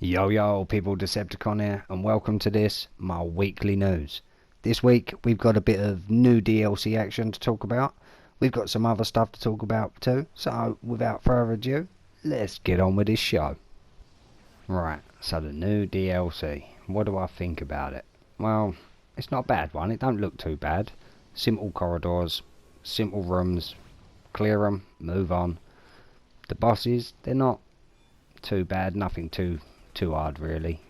Yo yo people, Decepticon here, and welcome to this, my weekly news. This week we've got a bit of new DLC action to talk about. We've got some other stuff to talk about too, so without further ado, let's get on with this show. Right, so the new DLC, what do I think about it? Well, it's not a bad one, it don't look too bad. Simple corridors, simple rooms, clear them, move on. The bosses, they're not too bad, nothing too hard really.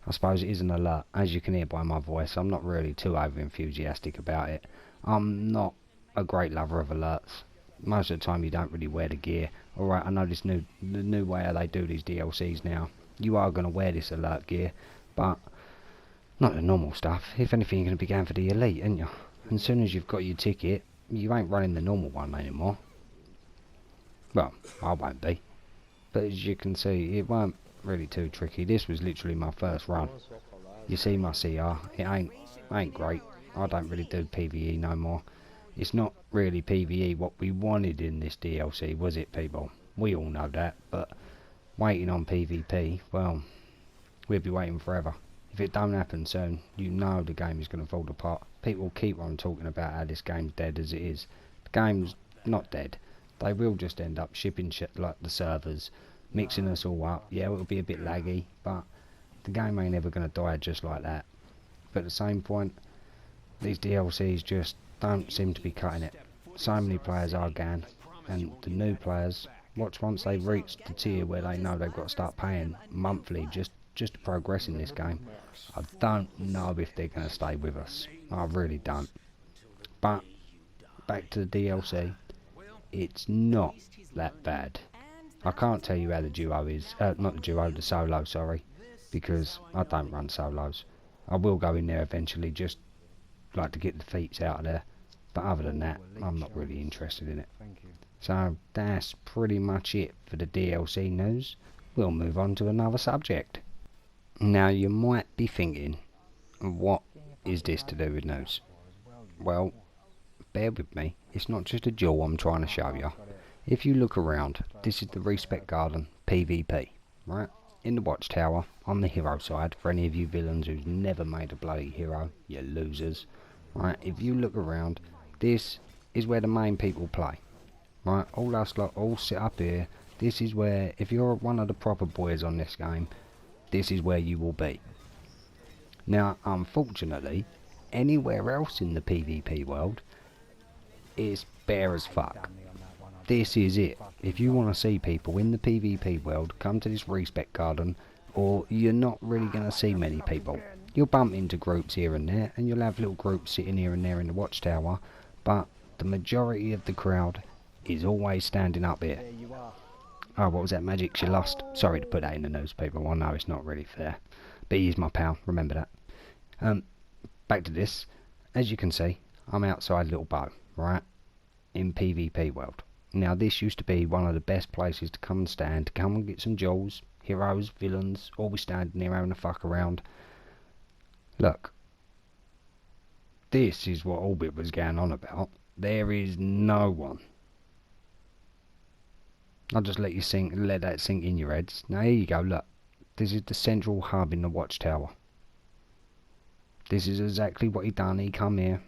I suppose it is an alert, as you can hear by my voice. I'm not really too over enthusiastic about it. I'm not a great lover of alerts. Most of the time you don't really wear the gear. Alright, I know the new way they do these DLCs now. You are going to wear this alert gear, but not the normal stuff. If anything, you're going to be going for the elite, aren't you? And as soon as you've got your ticket, you ain't running the normal one anymore. Well, I won't be. But as you can see, it weren't really too tricky. This was literally my first run. You see my CR, it ain't great. I don't really do PvE no more. It's not really PvE what we wanted in this DLC, was it, people? We all know that, but waiting on PvP, well, we'll be waiting forever. If it don't happen soon, you know the game is going to fall apart. People keep on talking about how this game's dead as it is. The game's not dead. They will just end up shipping shit like the servers, mixing us all up. Yeah, it'll be a bit laggy, but the game ain't ever going to die just like that. But at the same point, these DLCs just don't seem to be cutting it. So many players are gone, and the new players, once they've reached the tier where they know they've got to start paying monthly just to progress in this game, I don't know if they're going to stay with us. I really don't. But back to the DLC, it's not that bad. I can't tell you how the duo is, not the duo, the solo, sorry, because I don't run solos. I will go in there eventually, just like to get the feats out of there, but other than that, I'm not really interested in it. So that's pretty much it for the DLC news. We'll move on to another subject. Now you might be thinking, what is this to do with news? Well, bear with me, it's not just a jewel I'm trying to show you. If you look around, this is the Respect Garden PvP, right? In the Watchtower, on the hero side, for any of you villains who's never made a bloody hero, you losers, right? If you look around, this is where the main people play, right? All us lot all sit up here. This is where, if you're one of the proper boys on this game, this is where you will be. Now, unfortunately, anywhere else in the PvP world is bare as fuck. This is it. If you want to see people in the PvP world, come to this Respect Garden, or you're not really going to see many people. You'll bump into groups here and there, and you'll have little groups sitting here and there in the Watchtower, but the majority of the crowd is always standing up here. Oh, what was that, Magic? She lost. Sorry to put that in the news, people. I know it's not really fair. But he is my pal, remember that. Back to this. As you can see, I'm outside Little Bow, right? In PvP world. Now this used to be one of the best places to come and stand, to come and get some jewels, heroes, villains, all be standing there having a fuck around. Look, this is what Orbit was going on about. There is no one. I'll just let that sink in your heads. Now here you go, look. This is the central hub in the Watchtower. This is exactly what he done. He come here.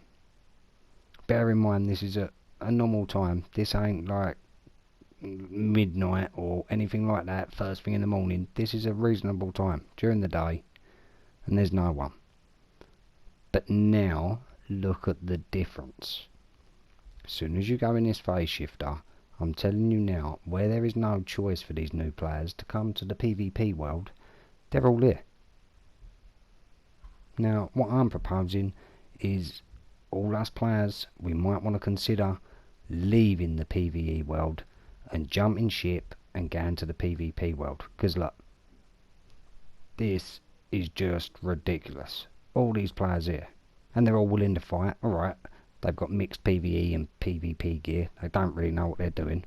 Bear in mind this is a normal time. This ain't like midnight or anything like that, first thing in the morning. This is a reasonable time during the day, and there's no one. But now look at the difference. As soon as you go in this phase shifter, I'm telling you now, where there is no choice for these new players to come to the PvP world, they're all here. Now what I'm proposing is, all us players, we might want to consider leaving the PvE world and jumping ship and going to the PvP world. Because look, this is just ridiculous. All these players here, and they're all willing to fight. Alright, they've got mixed PvE and PvP gear. They don't really know what they're doing.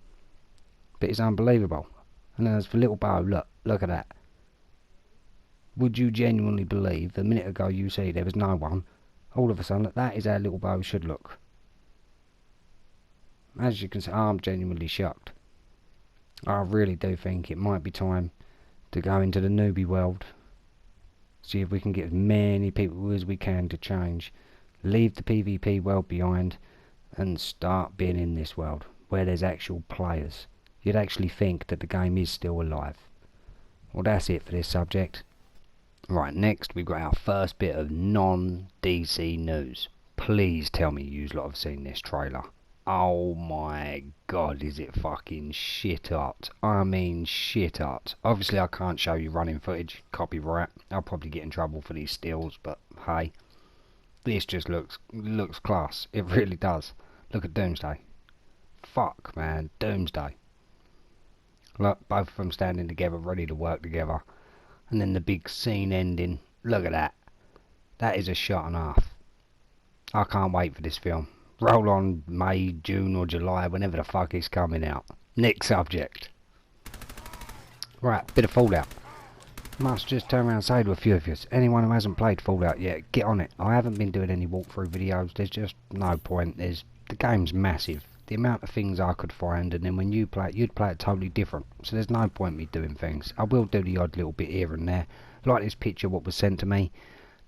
But it's unbelievable. And as for Little Bow, look at that. Would you genuinely believe a minute ago you see there was no one? All of a sudden, that is how Little Bow should look. As you can see, I'm genuinely shocked. I really do think it might be time to go into the newbie world. See if we can get as many people as we can to change. Leave the PvP world behind and start being in this world where there's actual players. You'd actually think that the game is still alive. Well, that's it for this subject. Right, next we've got our first bit of non-DC news. Please tell me you lot have seen this trailer. Oh my god, is it fucking shit hot. I mean shit hot. Obviously I can't show you running footage, copyright. I'll probably get in trouble for these stills, but hey. This just looks class. It really does. Look at Doomsday. Fuck man, Doomsday. Look, both of them standing together, ready to work together. And then the big scene ending. Look at that. That is a shot and a half. I can't wait for this film. Roll on May, June or July, whenever the fuck it's coming out. Next subject. Right, bit of Fallout. Must just turn around and say to a few of you, anyone who hasn't played Fallout yet, get on it. I haven't been doing any walkthrough videos, there's just no point. The game's massive. The amount of things I could find, and then when you play it, you'd play it totally different. So there's no point me doing things. I will do the odd little bit here and there. Like this picture what was sent to me.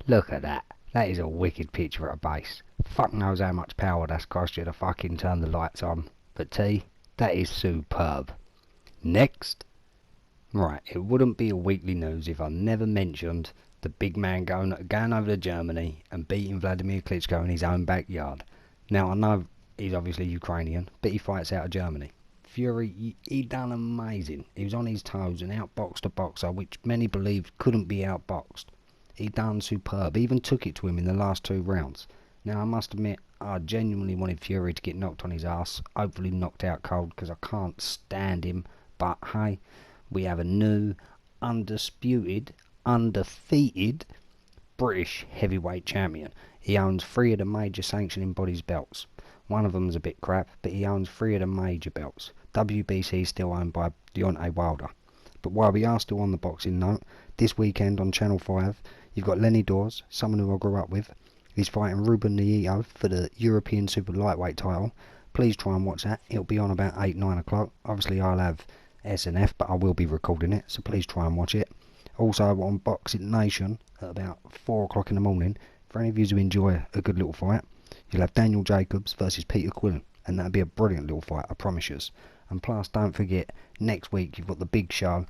Look at that. That is a wicked picture at a base. Fuck knows how much power that's cost you to fucking turn the lights on. But T, that is superb. Next. Right, it wouldn't be a weekly news if I never mentioned the big man going over to Germany and beating Vladimir Klitschko in his own backyard. Now I know he's obviously Ukrainian, but he fights out of Germany. Fury, he done amazing. He was on his toes and outboxed a boxer which many believed couldn't be outboxed. He done superb, even took it to him in the last 2 rounds. Now I must admit, I genuinely wanted Fury to get knocked on his ass, hopefully knocked out cold because I can't stand him, but hey, we have a new, undisputed, undefeated British heavyweight champion. He owns 3 of the major sanctioning bodies belts. One of them's a bit crap, but he owns 3 of the major belts. WBC is still owned by Deontay Wilder. But while we are still on the boxing note, this weekend on Channel 5, you've got Lenny Dawes, someone who I grew up with. He's fighting Ruben Nieto for the European Super Lightweight title. Please try and watch that. It'll be on about 8, 9 o'clock. Obviously I'll have SNF, but I will be recording it, so please try and watch it. Also on Boxing Nation at about 4 o'clock in the morning, for any of you who enjoy a good little fight, you'll have Daniel Jacobs versus Peter Quillen, and that'll be a brilliant little fight, I promise you. And plus, don't forget, next week you've got the big show,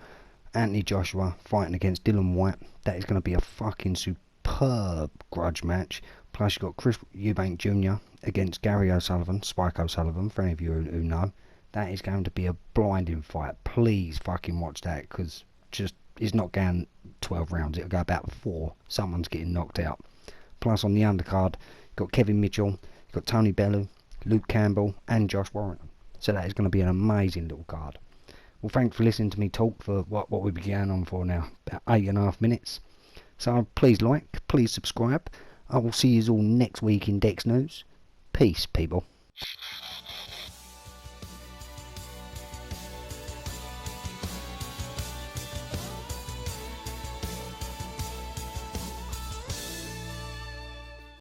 Anthony Joshua fighting against Dylan White. That is going to be a fucking superb grudge match. Plus you've got Chris Eubank Jr. against Gary O'Sullivan, Spike O'Sullivan, for any of you who know. That is going to be a blinding fight. Please fucking watch that, because just it's not going 12 rounds. It'll go about 4. Someone's getting knocked out. Plus on the undercard, you've got Kevin Mitchell, you've got Tony Bellew, Luke Campbell and Josh Warrington. So that is going to be an amazing little card. Well, thanks for listening to me talk for what we began on for now, about 8.5 minutes. So please like, please subscribe. I will see you all next week in Dec'S News. Peace, people.